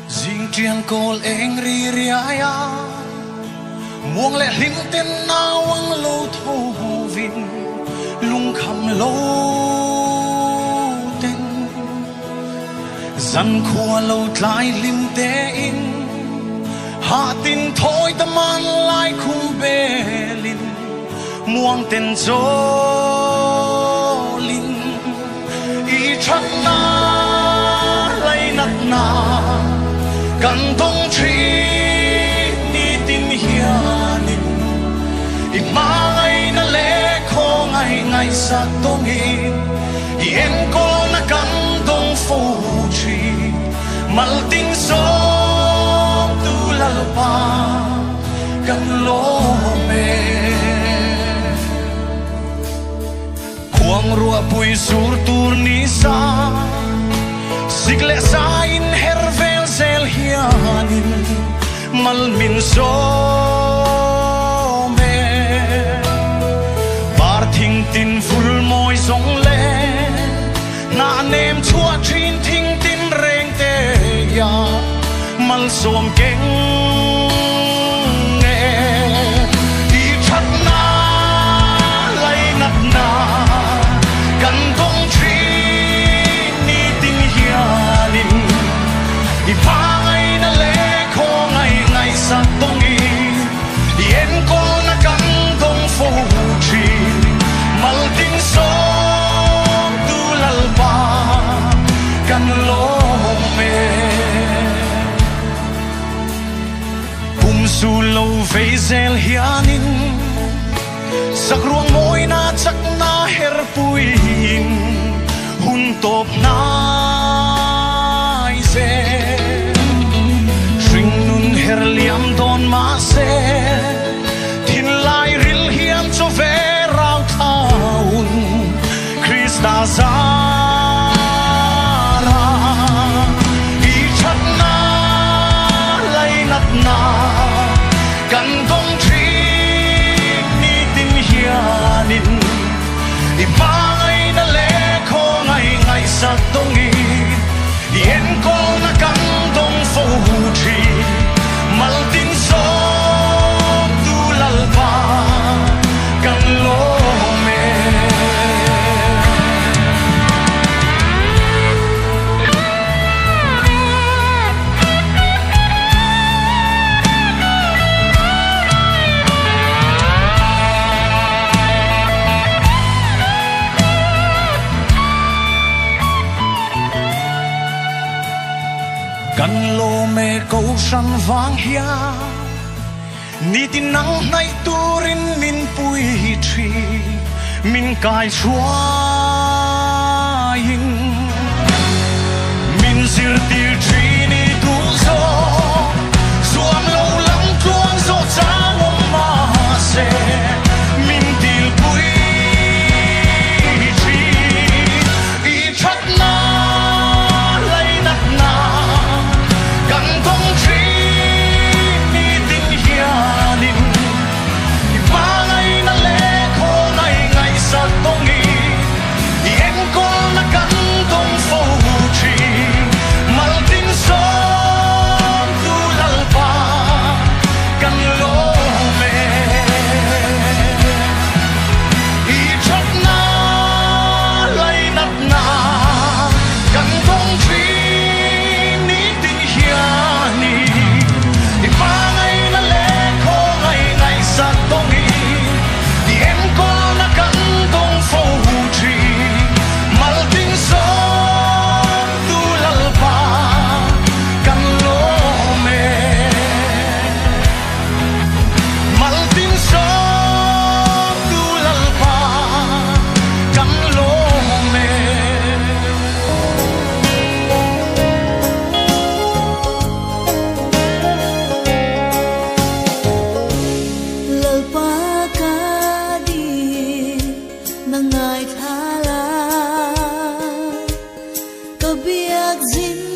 riêng triang col eng ri ri aya muang lệ lim tên na wang lâu thô vin lung kham lâu tên dân khua lâu tlai lim te in hạ tin thôi tâm an lại khung bê lin muang tên gió lin y chắc na lại nát naกันต้องชีนี่ตินเฮียนินอีมาไงนั่นเล่ของไงไงสักตรงนี้อีเอ็นก็นักกันต้องฟูชีมัลติงสองตุลลปากันโลเมควงรัวปุยสูรตูนิสาสิกเลสาอินเฮร์เวลเซลฮิอานินมัลมินโซเมบาร์ทิงตินฟุลมอยซงเลนาเนมชัวชินทิงตินเรงเตยามัลสวมเก่งเออีชัดนาไลนัดนากันต้องชีนี่ตินเฮียนินอีพาไงนั่นเล่ของไงไงสักตรงนี้เย็นก็นักกันต้องฟูชีมัลติงสองตุลลปากันโลเมกุมสูโลเฟเซลฮิอานินสักรวงมวยน่าจักน่าเฮรปุยหุ่นตบนาเฮร์เลียมโดนมาเซทินลายริลเฮียมโจเวราวทาวน์คริสตาซาราอีชัดนาไลนัดนากันต้องชีนี่ตินเฮียนินอีมาไงนั่นเล่ของไงไงสักตรงนี้เย็นก็นักกันต้องฟูชีมัลตินสองตุลลปากันโลเมกันโลเมกูฉันวางเฮียนี่ที่นั่งในตูรินมินปุยชีมินกายชัวยิงมินสิรติจีนี่ดูโซสวมโลลังจวงโซจางอมาเซมินติลปุยชีอีชัดนาไลนักนากันต้องชีนี่ตินเฮียนินอีมาไงนั่นเล่ของไงไงสักตรงนี้เอ็นก็นักกันต้องฟูชีมัลตินสองตุลลปากันโลเมอีชัดนาไลนัดนากันต้องชีสักตรงนี้เอ็นก็นักกันต้องฟูชีมัลติงสองตุลลปากันโลเมมัลติงสองตุลลปากันโลเมNangai thala kabiyak zin